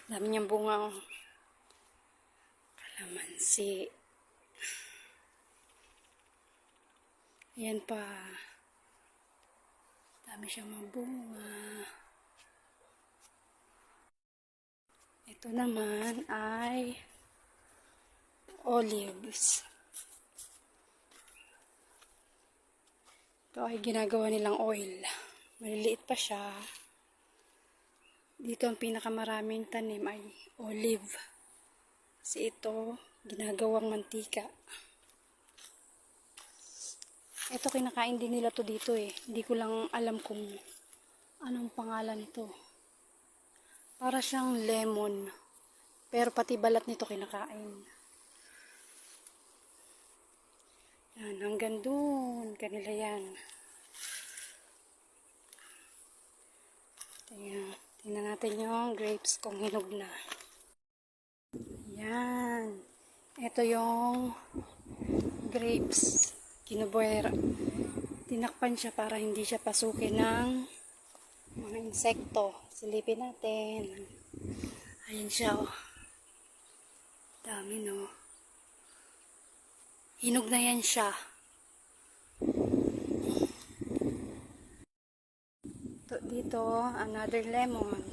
Dami niyang bungang kalamansi. Ayan pa. Dami siyang mga bunga. Ito naman ay olives. Ito ay ginagawa nilang oil. Maliliit pa siya. Dito ang pinakamaraming tanim ay olive. Kasi ito, ginagawang mantika. Ito, kinakain din nila to dito eh. Hindi ko lang alam kung anong pangalan nito. Para siyang lemon. Pero pati balat nito kinakain. Yan, hanggang dun. Kanila yan. Tingnan natin yung grapes kung hinog na. Yan. Ito yung grapes. Kinubuera. Tinakpan siya para hindi siya pasukin ng mga insekto. Silipin natin. Ayan siya oh. Dami no. Hinog na yan siya. Dito, another lemon.